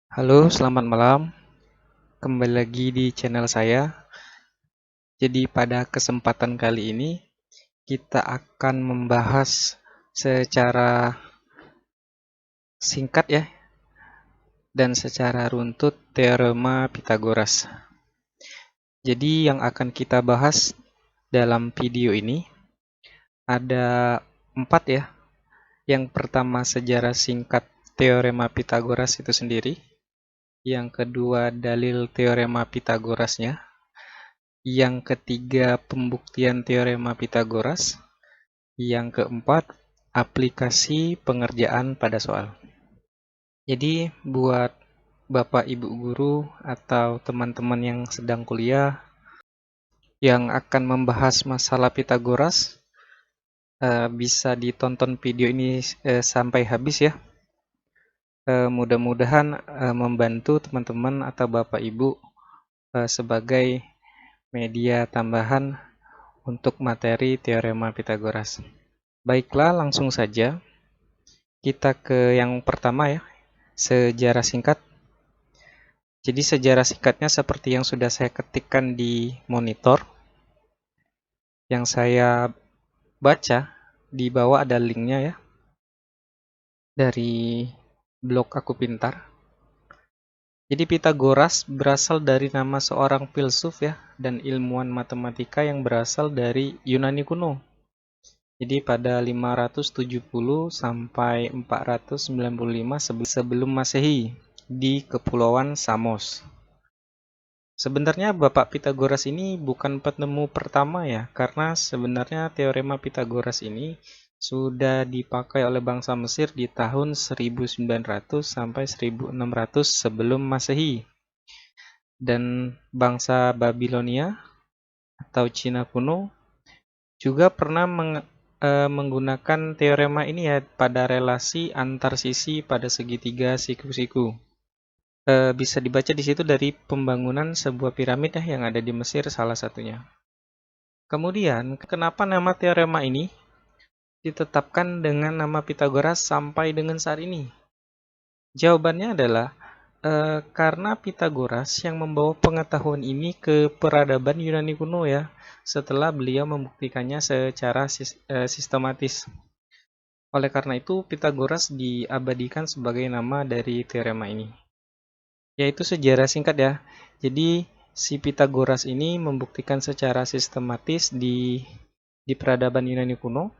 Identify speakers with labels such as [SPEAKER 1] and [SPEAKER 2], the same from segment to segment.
[SPEAKER 1] Halo, selamat malam. Kembali lagi di channel saya. Jadi pada kesempatan kali ini kita akan membahas secara singkat ya dan secara runtut teorema Pitagoras. Jadi yang akan kita bahas dalam video ini ada 4 ya. Yang pertama sejarah singkat teorema Pitagoras itu sendiri. Yang kedua dalil teorema Pitagorasnya. Yang ketiga, pembuktian teorema Pitagoras. Yang keempat, aplikasi pengerjaan pada soal. Jadi, buat Bapak Ibu guru atau teman-teman yang sedang kuliah yang akan membahas masalah Pitagoras, bisa ditonton video ini sampai habis ya. Mudah-mudahan membantu teman-teman atau Bapak Ibu sebagai media tambahan untuk materi teorema Pitagoras. Baiklah, langsung saja kita ke yang pertama ya, sejarah singkat. Jadi sejarah singkatnya seperti yang sudah saya ketikkan di monitor. Yang saya baca, di bawah ada linknya ya, dari blog Aku Pintar. Jadi Pitagoras berasal dari nama seorang filsuf ya, dan ilmuwan matematika yang berasal dari Yunani kuno. Jadi pada 570 sampai 495 sebelum Masehi di Kepulauan Samos. Sebenarnya Bapak Pitagoras ini bukan penemu pertama ya, karena sebenarnya teorema Pitagoras ini sudah dipakai oleh bangsa Mesir di tahun 1900 sampai 1600 sebelum Masehi. Dan bangsa Babilonia atau Cina kuno juga pernah menggunakan teorema ini ya pada relasi antar sisi pada segitiga siku-siku. Bisa dibaca di situ dari pembangunan sebuah piramid ya yang ada di Mesir salah satunya. Kemudian, kenapa nama teorema ini ditetapkan dengan nama Pitagoras sampai dengan saat ini? Jawabannya adalah karena Pitagoras yang membawa pengetahuan ini ke peradaban Yunani kuno ya, setelah beliau membuktikannya secara sistematis. Oleh karena itu, Pitagoras diabadikan sebagai nama dari teorema ini. Yaitu sejarah singkat ya. Jadi si Pitagoras ini membuktikan secara sistematis di peradaban Yunani kuno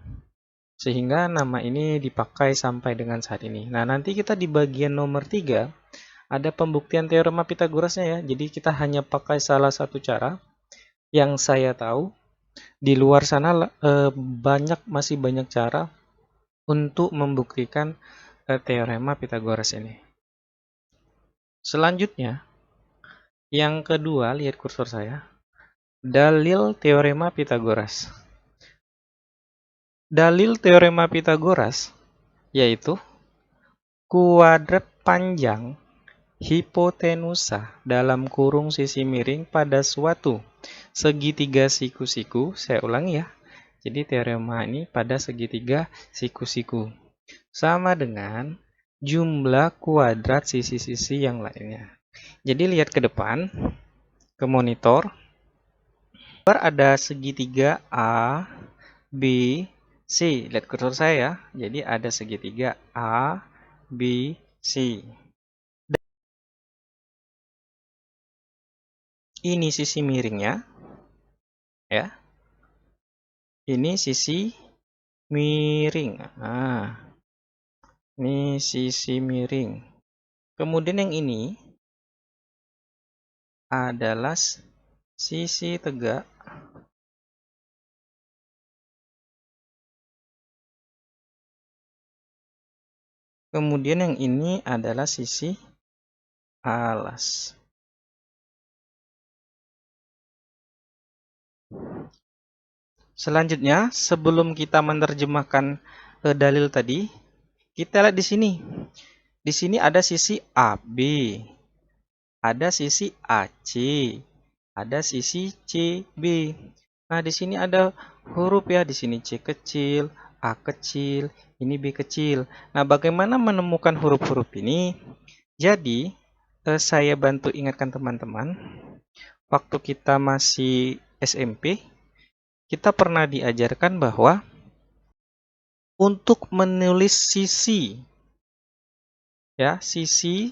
[SPEAKER 1] sehingga nama ini dipakai sampai dengan saat ini. Nah, nanti kita di bagian nomor 3 ada pembuktian teorema Pitagorasnya ya. Jadi kita hanya pakai salah satu cara yang saya tahu. Di luar sana masih banyak cara untuk membuktikan teorema Pitagoras ini. Selanjutnya, yang kedua, lihat kursor saya. Dalil teorema Pitagoras. Dalil teorema Pitagoras yaitu kuadrat panjang hipotenusa dalam kurung sisi miring pada suatu segitiga siku-siku. Saya ulangi ya. Jadi teorema ini pada segitiga siku-siku sama dengan jumlah kuadrat sisi-sisi yang lainnya. Jadi lihat ke depan, ke monitor. Ada segitiga A, B, C. Lihat kursor saya ya. Jadi ada segitiga A, B, C. Ini sisi miringnya. Ya. Ini sisi miring. Nah, ini sisi miring. Kemudian yang ini adalah sisi tegak. Kemudian yang ini adalah sisi alas. Selanjutnya, sebelum kita menerjemahkan dalil tadi, kita lihat di sini. Di sini ada sisi AB, ada sisi AC, ada sisi CB. Nah, di sini ada huruf ya, di sini C kecil, A kecil, ini B kecil. Nah, bagaimana menemukan huruf-huruf ini? Jadi, saya bantu ingatkan teman-teman, waktu kita masih SMP, kita pernah diajarkan bahwa untuk menulis sisi, ya, sisi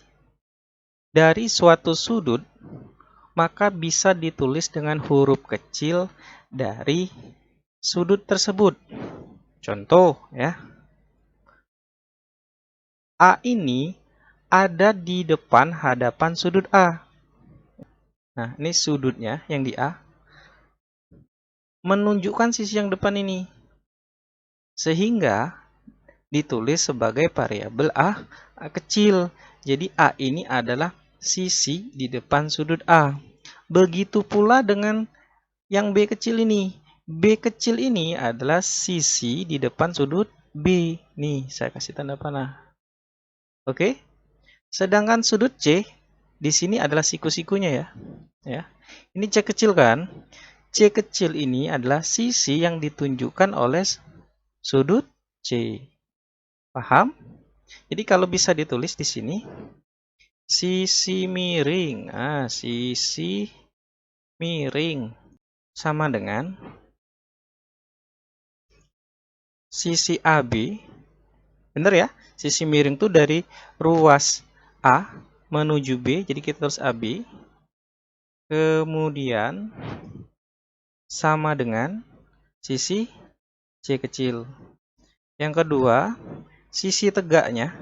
[SPEAKER 1] dari suatu sudut, maka bisa ditulis dengan huruf kecil dari sudut tersebut. Contoh, ya, A ini ada di depan hadapan sudut A. Nah, ini sudutnya yang di A menunjukkan sisi yang depan ini, sehingga ditulis sebagai variabel A kecil. Jadi A ini adalah sisi di depan sudut A. Begitu pula dengan yang B kecil ini. B kecil ini adalah sisi di depan sudut B. Nih, saya kasih tanda panah. Oke? Sedangkan sudut C di sini adalah siku-sikunya ya. Ya. Ini C kecil kan? C kecil ini adalah sisi yang ditunjukkan oleh sudut C. Paham? Jadi kalau bisa ditulis di sini sisi miring. Nah, sisi miring sama dengan sisi AB. Benar ya? Sisi miring itu dari ruas A menuju B, jadi kita tulis AB. Kemudian sama dengan sisi C kecil. Yang kedua, sisi tegaknya.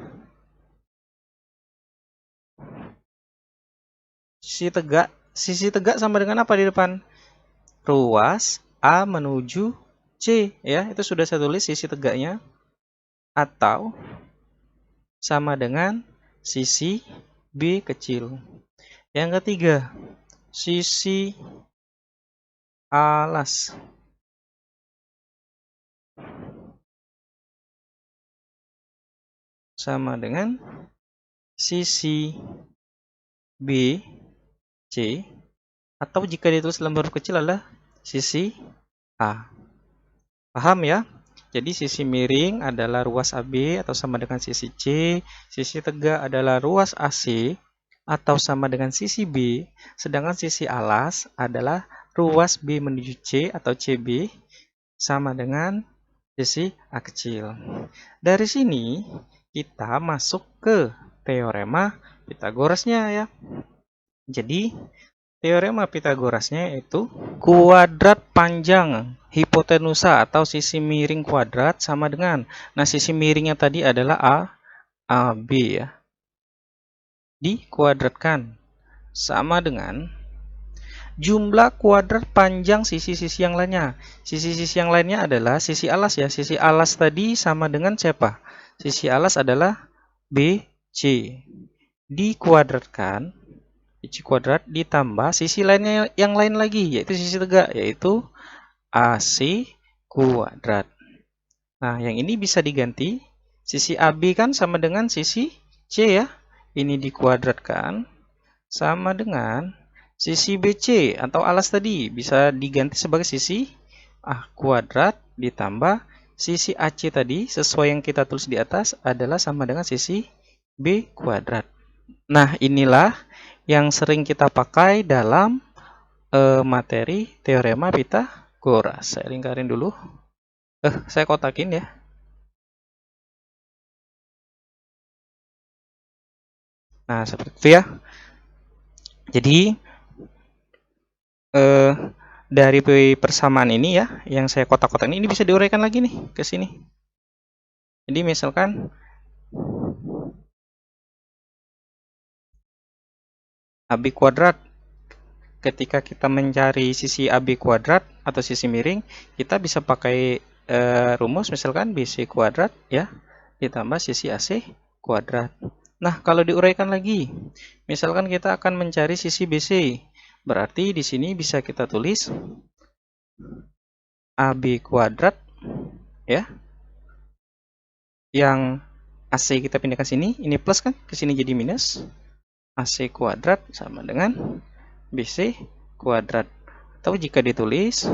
[SPEAKER 1] Sisi tegak sama dengan apa di depan? Ruas A menuju C, ya. Itu sudah saya tulis sisi tegaknya. Atau sama dengan sisi B kecil. Yang ketiga, sisi alas. Sama dengan sisi B, C, atau jika ditulis dalam huruf kecil adalah sisi A. Paham ya? Jadi sisi miring adalah ruas AB atau sama dengan sisi C, sisi tegak adalah ruas AC atau sama dengan sisi B, sedangkan sisi alas adalah ruas B menuju C atau CB sama dengan sisi A kecil. Dari sini kita masuk ke teorema Pitagorasnya ya. Jadi teorema Pitagorasnya yaitu kuadrat panjang hipotenusa atau sisi miring kuadrat sama dengan, nah sisi miringnya tadi adalah AB ya, dikuadratkan sama dengan jumlah kuadrat panjang sisi-sisi yang lainnya. Sisi-sisi yang lainnya adalah sisi alas ya. Sisi alas tadi sama dengan siapa? Sisi alas adalah BC. Dikuadratkan C kuadrat ditambah sisi lainnya yang lain lagi, yaitu sisi tegak, yaitu AC kuadrat. Nah, yang ini bisa diganti. Sisi AB kan sama dengan sisi C ya. Ini dikuadratkan sama dengan sisi BC atau alas tadi. Bisa diganti sebagai sisi A kuadrat ditambah sisi AC tadi, sesuai yang kita tulis di atas, adalah sama dengan sisi B kuadrat. Nah, inilah yang sering kita pakai dalam materi teorema Pitagoras. Saya lingkarin dulu. Saya kotakin ya. Nah, seperti itu ya. Jadi dari persamaan ini ya, yang saya kotak-kotak ini bisa diuraikan lagi nih ke sini. Jadi misalkan AB kuadrat, ketika kita mencari sisi AB kuadrat atau sisi miring, kita bisa pakai rumus misalkan BC kuadrat ya, ditambah sisi AC kuadrat. Nah, kalau diuraikan lagi, misalkan kita akan mencari sisi BC, berarti di sini bisa kita tulis AB kuadrat ya, yang AC kita pindah ke sini, ini plus kan, ke sini jadi minus. AC kuadrat sama dengan BC kuadrat. Atau jika ditulis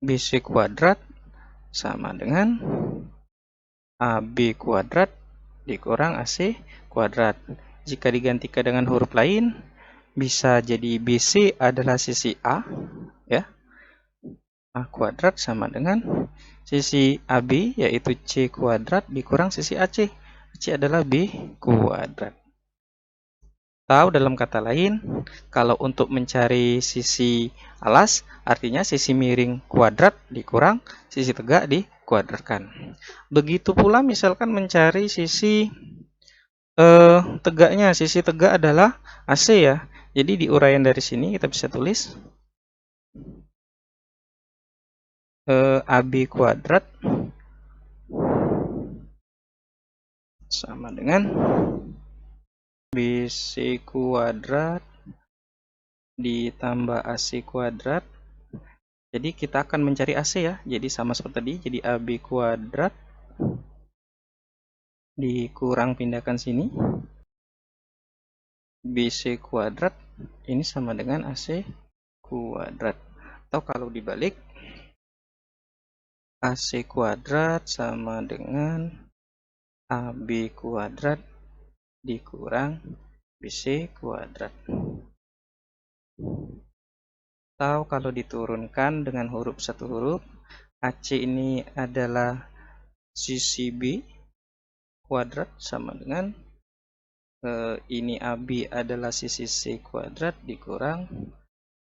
[SPEAKER 1] BC kuadrat sama dengan AB kuadrat dikurang AC kuadrat. Jika digantikan dengan huruf lain, bisa jadi BC adalah sisi A, ya. A kuadrat sama dengan sisi AB, yaitu C kuadrat dikurang sisi AC. AC adalah B kuadrat. Atau dalam kata lain, kalau untuk mencari sisi alas, artinya sisi miring kuadrat dikurang sisi tegak dikuadratkan. Begitu pula misalkan mencari sisi tegaknya, sisi tegak adalah AC ya. Jadi di uraian dari sini kita bisa tulis AB kuadrat sama dengan BC kuadrat ditambah AC kuadrat. Jadi kita akan mencari AC ya. Jadi sama seperti tadi, jadi AB kuadrat dikurang pindahkan sini. BC kuadrat ini sama dengan AC kuadrat. Atau kalau dibalik, AC kuadrat sama dengan AB kuadrat dikurang BC kuadrat. Atau kalau diturunkan dengan huruf satu huruf, AC ini adalah sisi B kuadrat sama dengan ini AB adalah sisi C kuadrat dikurang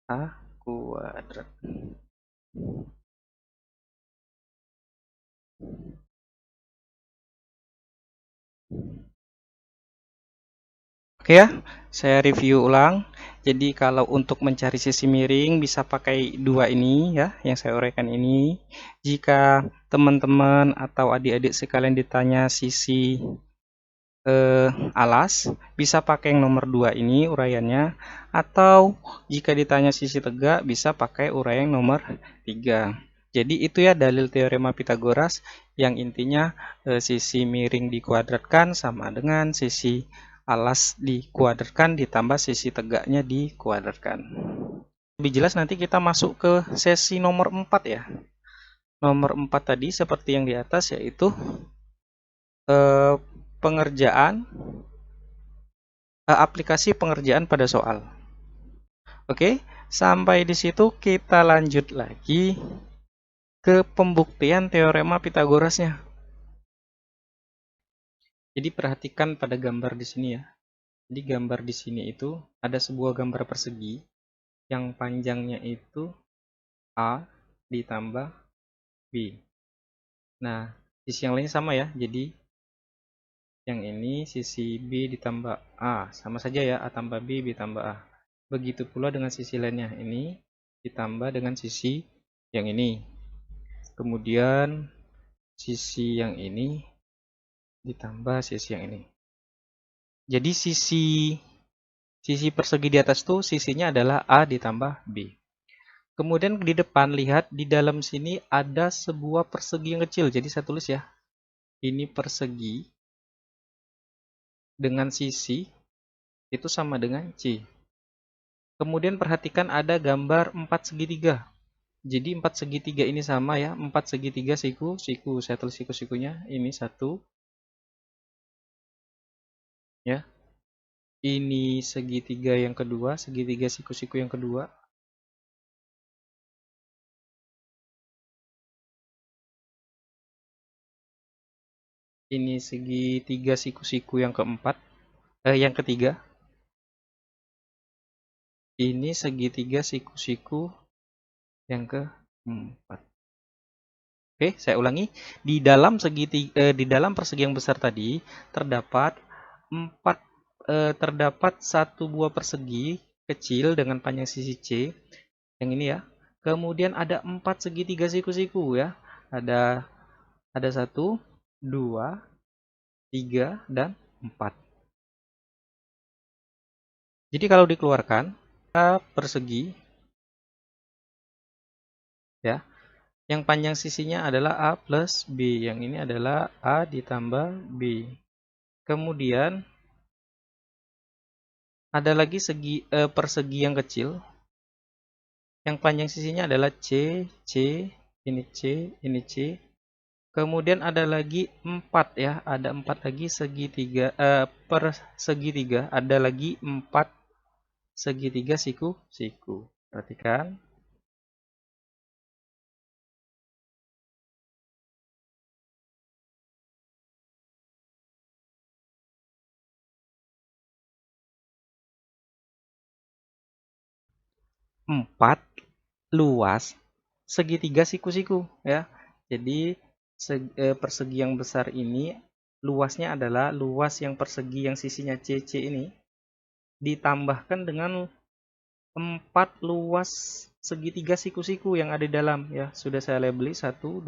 [SPEAKER 1] A kuadrat. Oke ya, saya review ulang. Jadi kalau untuk mencari sisi miring bisa pakai dua ini ya, yang saya uraikan ini. Jika teman-teman atau adik-adik sekalian ditanya sisi alas, bisa pakai yang nomor 2 ini uraiannya. Atau jika ditanya sisi tegak, bisa pakai uraian nomor 3. Jadi itu ya dalil teorema Pitagoras yang intinya sisi miring dikuadratkan sama dengan sisi alas dikuadratkan ditambah sisi tegaknya dikuadratkan. Lebih jelas nanti kita masuk ke sesi nomor 4 ya. Nomor 4 tadi seperti yang di atas, yaitu pengerjaan aplikasi pengerjaan pada soal. Oke, sampai di situ kita lanjut lagi ke pembuktian teorema Pitagorasnya. Jadi perhatikan pada gambar di sini ya. Jadi gambar di sini itu ada sebuah gambar persegi yang panjangnya itu A ditambah B. Nah, sisi yang lainnya sama ya. Jadi yang ini sisi B ditambah A. Sama saja ya, A tambah B, B tambah A. Begitu pula dengan sisi lainnya. Ini ditambah dengan sisi yang ini. Kemudian sisi yang ini ditambah sisi yang ini. Jadi sisi persegi di atas tuh sisinya adalah A ditambah B. Kemudian di depan lihat di dalam sini ada sebuah persegi yang kecil. Jadi saya tulis ya. Ini persegi dengan sisi itu sama dengan C. Kemudian perhatikan ada gambar 4 segitiga. Jadi 4 segitiga ini sama ya. 4 segitiga siku. Saya tulis siku-sikunya. Ini 1. Ya. Ini segitiga yang kedua, segitiga siku-siku yang kedua. Ini segitiga siku-siku yang keempat, yang ketiga. Ini segitiga siku-siku yang keempat. Oke, saya ulangi. Di dalam persegi yang besar tadi terdapat satu buah persegi kecil dengan panjang sisi C. Yang ini ya. Kemudian ada 4 segitiga siku-siku ya. Ada 1, 2, 3, dan 4. Jadi kalau dikeluarkan, persegi ya, yang panjang sisinya adalah A plus B. Yang ini adalah A ditambah B. Kemudian ada lagi persegi yang kecil. Yang panjang sisinya adalah C, C, ini C, ini C. Kemudian ada lagi 4 ya, ada 4 lagi segitiga per segitiga, ada lagi 4 segitiga siku-siku. Perhatikan. 4 luas segitiga siku-siku ya. Jadi persegi yang besar ini luasnya adalah luas yang persegi yang sisinya CC ini ditambahkan dengan 4 luas segitiga siku-siku yang ada di dalam ya. Sudah saya labeli 1, 2,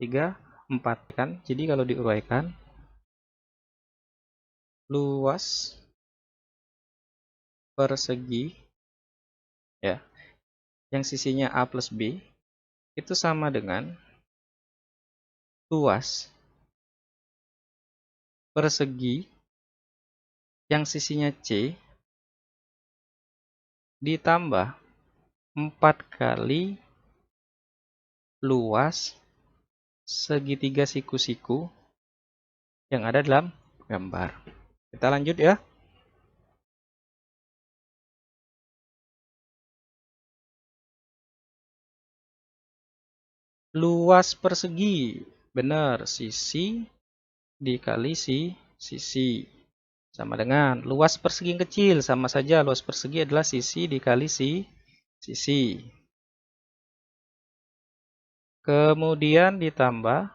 [SPEAKER 1] 3, 4 kan. Jadi kalau diuraikan luas persegi ya yang sisinya A plus B itu sama dengan luas persegi yang sisinya C ditambah 4 kali luas segitiga siku-siku yang ada dalam gambar. Kita lanjut ya. Luas persegi, benar, sisi dikali sisi. Sama dengan luas persegi yang kecil, sama saja luas persegi adalah sisi dikali sisi. Kemudian ditambah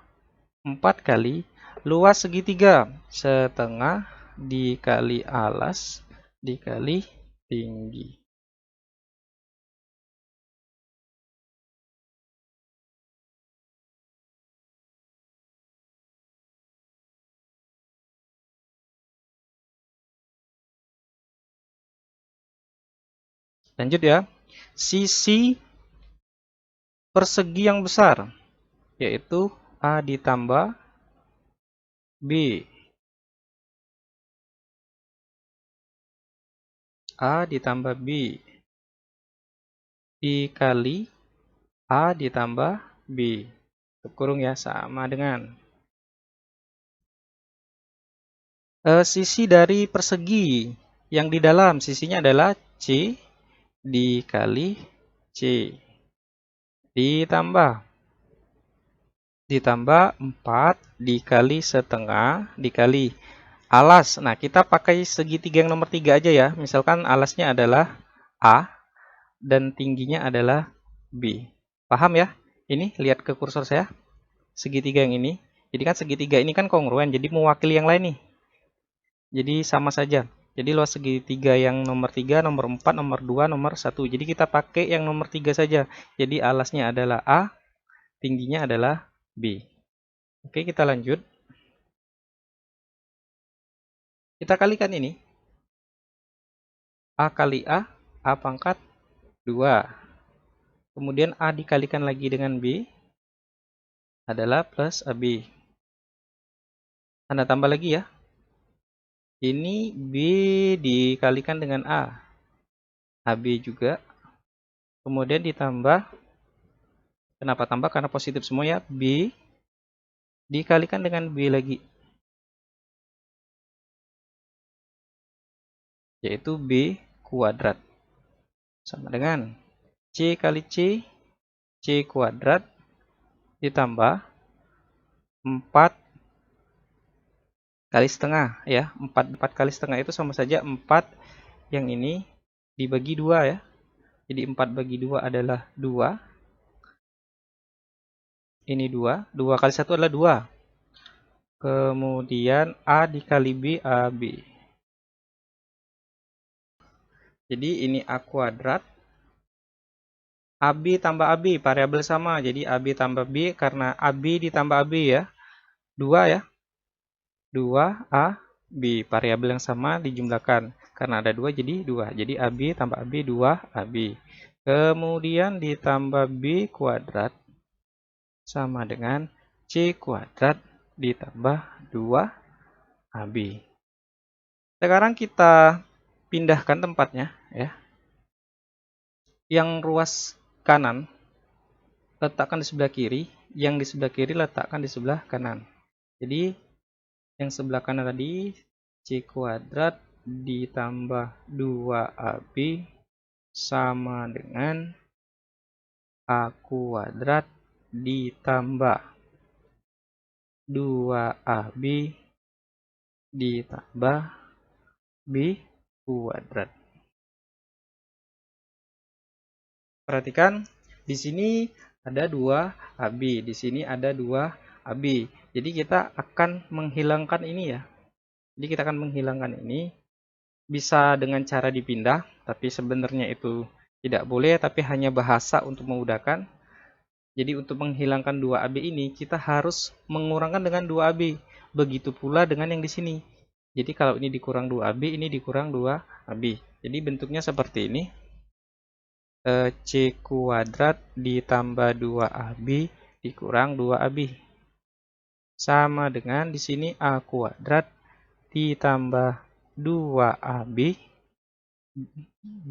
[SPEAKER 1] 4 kali luas segitiga, setengah dikali alas dikali tinggi. Lanjut ya. Sisi persegi yang besar, yaitu A ditambah B. A ditambah B dikali A ditambah B. Kurung ya, sama dengan sisi dari persegi yang di dalam, sisinya adalah C dikali C. Ditambah 4 dikali setengah dikali alas. Nah, kita pakai segitiga yang nomor 3 aja ya. Misalkan alasnya adalah A dan tingginya adalah B. Paham ya? Ini lihat ke kursor saya. Segitiga yang ini. Jadi kan segitiga ini kan kongruen, jadi mewakili yang lain nih. Jadi sama saja. Jadi luas segitiga yang nomor 3, nomor 4, nomor 2, nomor 1. Jadi kita pakai yang nomor 3 saja. Jadi alasnya adalah A, tingginya adalah B. Oke, kita lanjut. Kita kalikan ini. A kali A pangkat 2. Kemudian A dikalikan lagi dengan B adalah plus AB. Tanda tambah lagi ya. Ini B dikalikan dengan A. AB juga. Kemudian ditambah. Kenapa tambah? Karena positif semua ya. B dikalikan dengan B lagi. Yaitu B kuadrat. Sama dengan C kali C. C kuadrat. Ditambah 4 kali setengah ya. 4 kali setengah itu sama saja 4 yang ini dibagi 2 ya. Jadi 4 bagi 2 adalah 2. Ini 2. 2 kali 1 adalah 2. Kemudian A dikali B, AB. Jadi ini A kuadrat. AB tambah AB, variabel sama. Jadi AB tambah B karena AB ditambah AB ya. 2 ya. 2 A, B. Variabel yang sama dijumlahkan. Karena ada 2 jadi 2. Jadi AB tambah AB, 2 AB. Kemudian ditambah B kuadrat sama dengan C kuadrat ditambah 2 AB. Sekarang kita pindahkan tempatnya ya. Yang ruas kanan letakkan di sebelah kiri, yang di sebelah kiri letakkan di sebelah kanan. Jadi yang sebelah kanan tadi C kuadrat ditambah 2AB sama dengan A kuadrat ditambah 2AB ditambah B kuadrat. Perhatikan, di sini ada 2AB, di sini ada 2AB. Jadi kita akan menghilangkan ini ya. Jadi kita akan menghilangkan ini. Bisa dengan cara dipindah, tapi sebenarnya itu tidak boleh, tapi hanya bahasa untuk memudahkan. Jadi untuk menghilangkan 2AB ini, kita harus mengurangkan dengan 2AB. Begitu pula dengan yang di sini. Jadi kalau ini dikurang 2AB, ini dikurang 2AB. Jadi bentuknya seperti ini. C kuadrat ditambah 2AB dikurang 2AB. Sama dengan di sini A kuadrat ditambah 2AB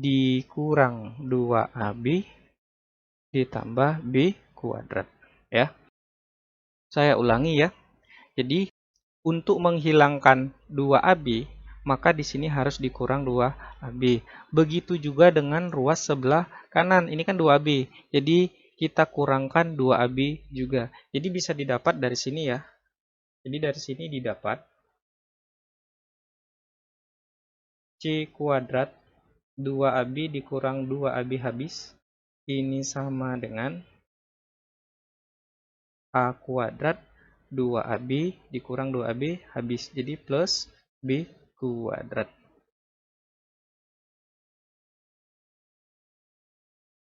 [SPEAKER 1] dikurang 2AB ditambah B kuadrat. Ya. Saya ulangi ya. Jadi untuk menghilangkan 2AB, maka di sini harus dikurang 2AB. Begitu juga dengan ruas sebelah kanan. Ini kan 2AB. Jadi kita kurangkan 2AB juga. Jadi bisa didapat dari sini ya. Jadi dari sini didapat C kuadrat 2AB dikurang 2AB habis. Ini sama dengan A kuadrat 2AB dikurang 2AB habis. Jadi plus B kuadrat.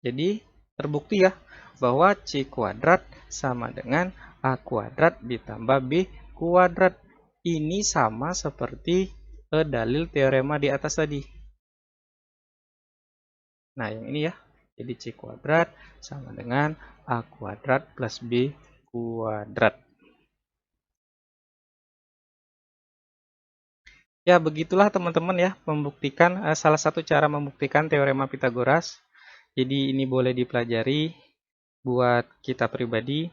[SPEAKER 1] Jadi terbukti ya bahwa C kuadrat sama dengan A kuadrat ditambah B kuadrat. Ini sama seperti dalil teorema di atas tadi. Nah yang ini ya. Jadi C kuadrat sama dengan A kuadrat plus B kuadrat. Ya begitulah teman-teman ya membuktikan salah satu cara membuktikan teorema Pitagoras. Jadi ini boleh dipelajari buat kita pribadi.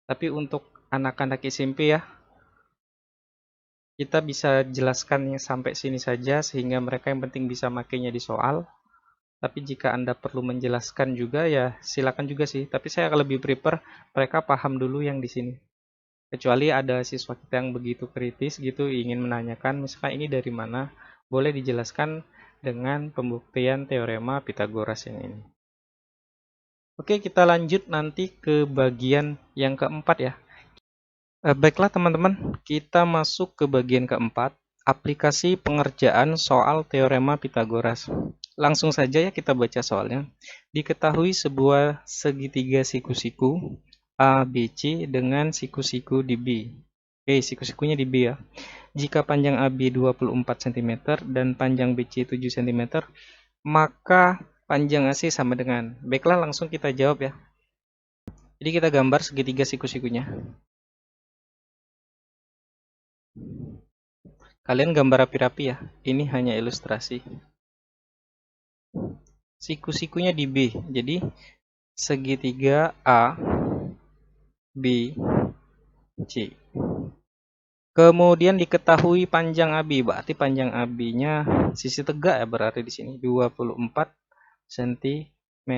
[SPEAKER 1] Tapi untuk anak-anak SMP ya, kita bisa jelaskan sampai sini saja sehingga mereka yang penting bisa makainya di soal. Tapi jika Anda perlu menjelaskan juga ya silakan juga sih. Tapi saya akan lebih prefer mereka paham dulu yang di sini. Kecuali ada siswa kita yang begitu kritis gitu ingin menanyakan misalkan ini dari mana, boleh dijelaskan dengan pembuktian teorema Pitagoras yang ini. Oke, kita lanjut nanti ke bagian yang keempat ya. Baiklah teman-teman, kita masuk ke bagian keempat, aplikasi pengerjaan soal teorema Pitagoras. Langsung saja ya kita baca soalnya. Diketahui sebuah segitiga siku-siku ABC dengan siku-siku di B. Oke, siku-sikunya di B ya. Jika panjang AB 24 cm dan panjang BC 7 cm, maka panjang AC sama dengan. Baiklah, langsung kita jawab ya. Jadi kita gambar segitiga siku-sikunya. Kalian gambar rapi-rapi ya. Ini hanya ilustrasi. Siku-sikunya di B. Jadi segitiga A, B, C. Kemudian diketahui panjang AB, berarti panjang AB-nya sisi tegak ya berarti di sini 24 cm.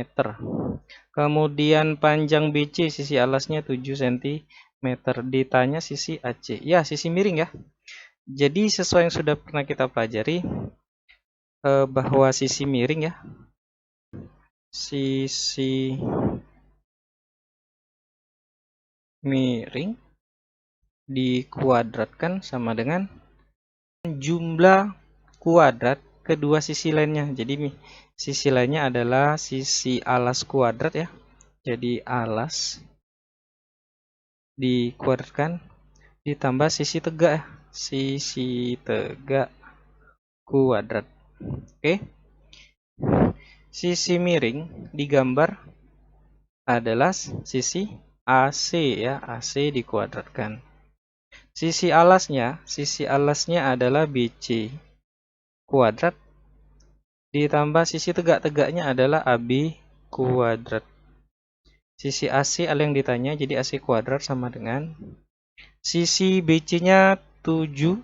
[SPEAKER 1] Kemudian panjang BC sisi alasnya 7 cm. Ditanya sisi AC. Ya, sisi miring ya. Jadi sesuai yang sudah pernah kita pelajari bahwa sisi miring ya. Sisi miring dikuadratkan sama dengan jumlah kuadrat kedua sisi lainnya. Jadi sisi lainnya adalah sisi alas kuadrat ya. Jadi alas dikuadratkan ditambah sisi tegak ya. Sisi tegak kuadrat. Oke. Sisi miring digambar adalah sisi AC ya. AC dikuadratkan. Sisi alasnya adalah BC kuadrat ditambah sisi tegak-tegaknya adalah AB kuadrat. Sisi AC adalah yang ditanya, jadi AC kuadrat sama dengan sisi BC-nya 7,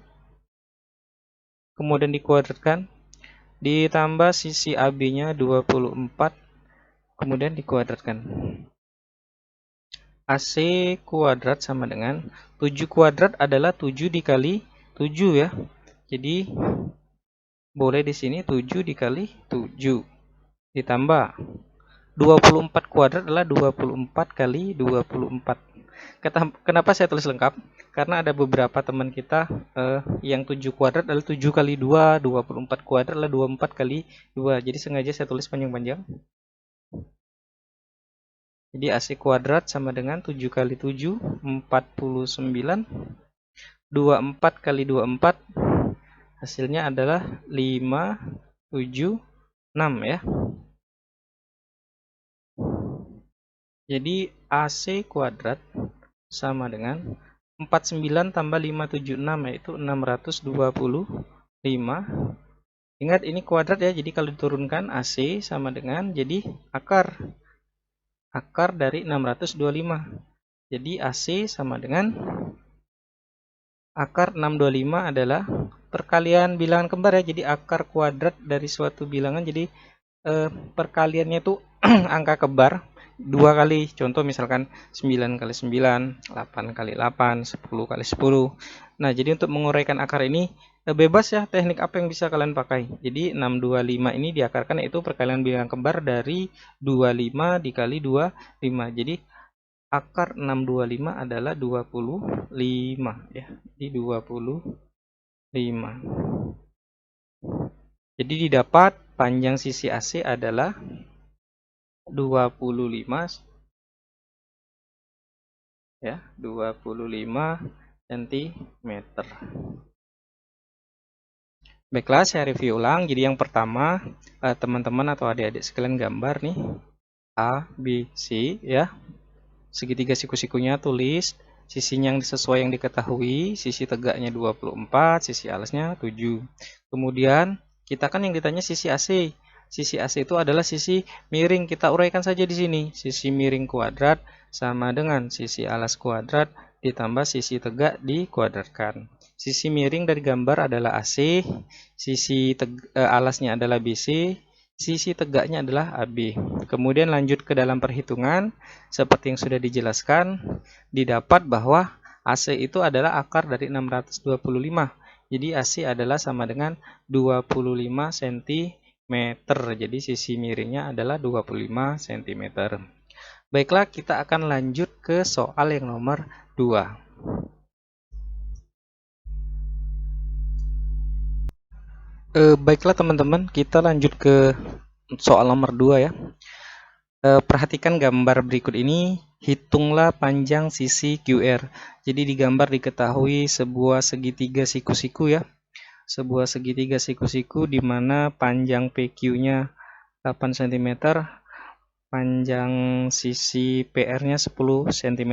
[SPEAKER 1] kemudian dikuadratkan, ditambah sisi AB-nya 24, kemudian dikuadratkan. AC kuadrat sama dengan 7 kuadrat adalah 7 dikali 7 ya. Jadi boleh di sini 7 dikali 7 ditambah 24 kuadrat adalah 24 kali 24. Kenapa saya tulis lengkap? Karena ada beberapa teman kita yang 7 kuadrat adalah 7 kali 2, 24 kuadrat adalah 24 kali 2. Jadi sengaja saya tulis panjang-panjang. Jadi AC kuadrat sama dengan 7 kali 7, 49. 24 kali 24, hasilnya adalah 5, 7, 6 ya. Jadi AC kuadrat sama dengan 49 tambah 576, yaitu 625. Ingat ini kuadrat ya, jadi kalau diturunkan AC sama dengan jadi akar dari 625. Jadi AC sama dengan akar 625 adalah perkalian bilangan kembar ya. Jadi akar kuadrat dari suatu bilangan, jadi perkaliannya itu angka kembar 2 kali. Contoh misalkan 9 kali 9, 8 kali 8, 10 kali 10. Nah, jadi untuk menguraikan akar ini bebas ya, teknik apa yang bisa kalian pakai. Jadi 625 ini diakarkan, yaitu perkalian bilangan kembar dari 25 dikali 25. Jadi akar 625 adalah 25 ya. Di 25. Jadi didapat panjang sisi AC adalah 25 ya, 25 cm. Baiklah, saya review ulang. Jadi yang pertama, teman-teman atau adik-adik sekalian gambar nih A, B, C ya. Segitiga siku-sikunya tulis, sisinya yang sesuai yang diketahui, sisi tegaknya 24, sisi alasnya 7. Kemudian kita kan yang ditanya sisi AC. Sisi AC itu adalah sisi miring. Kita uraikan saja di sini. Sisi miring kuadrat sama dengan sisi alas kuadrat ditambah sisi tegak dikuadratkan. Sisi miring dari gambar adalah AC, sisi alasnya adalah BC, sisi tegaknya adalah AB. Kemudian lanjut ke dalam perhitungan, seperti yang sudah dijelaskan, didapat bahwa AC itu adalah akar dari 625. Jadi AC adalah sama dengan 25 cm. Jadi sisi miringnya adalah 25 cm. Baiklah, kita akan lanjut ke soal yang nomor 2. Baiklah teman-teman, kita lanjut ke soal nomor 2 ya. Perhatikan gambar berikut ini, hitunglah panjang sisi QR. Jadi di gambar diketahui sebuah segitiga siku-siku ya. Sebuah segitiga siku-siku di mana panjang PQ-nya 8 cm, panjang sisi PR-nya 10 cm.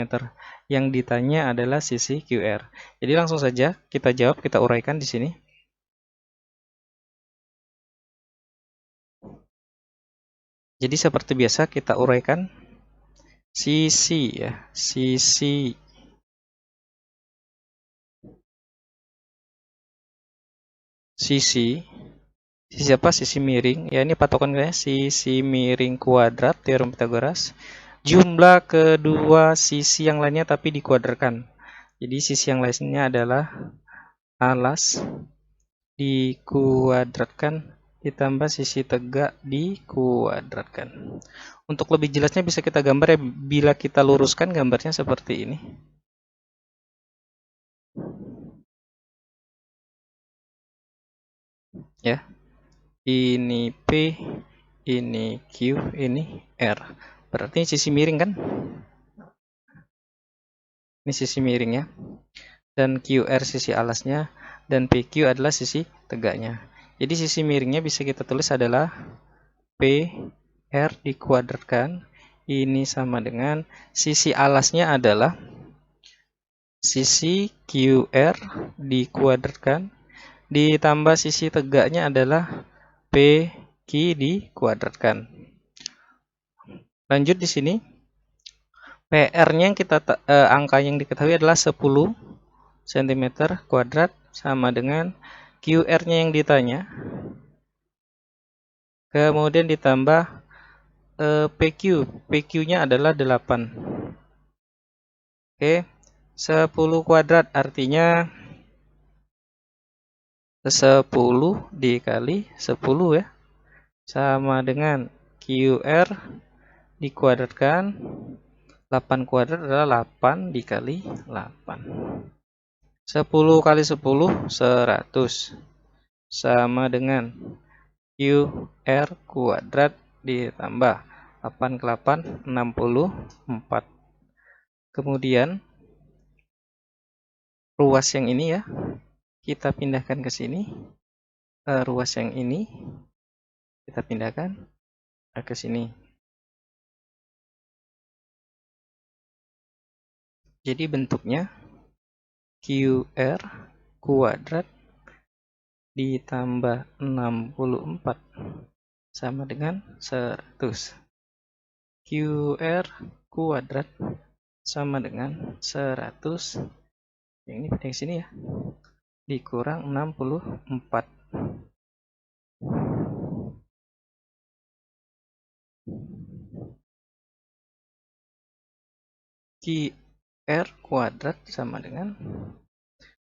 [SPEAKER 1] Yang ditanya adalah sisi QR. Jadi langsung saja kita jawab, kita uraikan di sini. Jadi seperti biasa kita uraikan sisi ya, sisi apa? Sisi miring. Ya, ini patokannya sisi miring kuadrat teorem Pitagoras. Jumlah kedua sisi yang lainnya tapi dikuadratkan. Jadi sisi yang lainnya adalah alas dikuadratkan ditambah sisi tegak dikuadratkan. Untuk lebih jelasnya bisa kita gambar ya, bila kita luruskan gambarnya seperti ini. Ya. Ini P, ini Q, ini R. Berarti sisi miring kan? Ini sisi miring ya. Dan QR sisi alasnya dan PQ adalah sisi tegaknya. Jadi sisi miringnya bisa kita tulis adalah PR dikuadratkan. Ini sama dengan sisi alasnya adalah sisi QR dikuadratkan ditambah sisi tegaknya adalah PQ dikuadratkan. Lanjut di sini. PR-nya yang angka yang diketahui adalah 10 cm kuadrat sama dengan QR-nya yang ditanya. Kemudian ditambah PQ. PQ-nya adalah 8. Oke. 10 kuadrat artinya 10 dikali 10 ya. Sama dengan QR dikuadratkan. 8 kuadrat adalah 8 dikali 8. 10 kali 10, 100. Sama dengan QR kuadrat ditambah 8 ke 8, 64. Kemudian ruas yang ini ya, kita pindahkan ke sini. Ruas yang ini kita pindahkan ke sini. Jadi bentuknya QR kuadrat ditambah 64 sama dengan 100. QR kuadrat sama dengan 100. Yang ini pindah ke sini ya. Dikurang 64. QR kuadrat sama dengan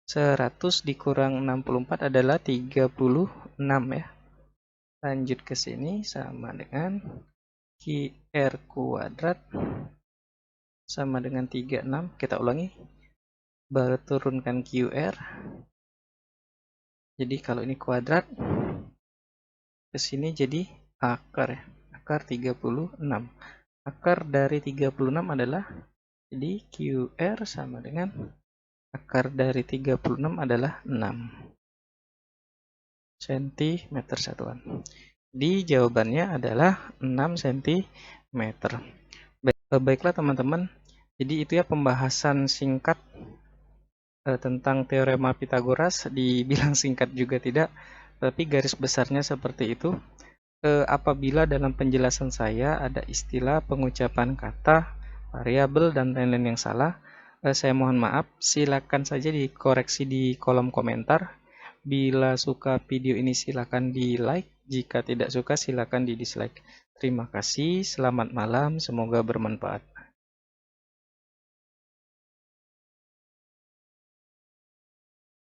[SPEAKER 1] 100 dikurang 64 adalah 36 ya. Lanjut ke sini sama dengan QR kuadrat sama dengan 36. Kita ulangi. Baru turunkan QR. Jadi kalau ini kuadrat, ke sini jadi akar ya. Akar 36. Akar dari 36 adalah, jadi QR sama dengan akar dari 36 adalah 6 cm satuan. Di jawabannya adalah 6 cm. Baiklah teman-teman. Jadi itu ya pembahasan singkat tentang teorema Pitagoras. Dibilang singkat juga tidak, tapi garis besarnya seperti itu. Apabila dalam penjelasan saya ada istilah, pengucapan kata, variabel, dan lain-lain yang salah, saya mohon maaf. Silakan saja dikoreksi di kolom komentar. Bila suka video ini silakan di like, jika tidak suka silakan di dislike. Terima kasih, selamat malam, semoga bermanfaat.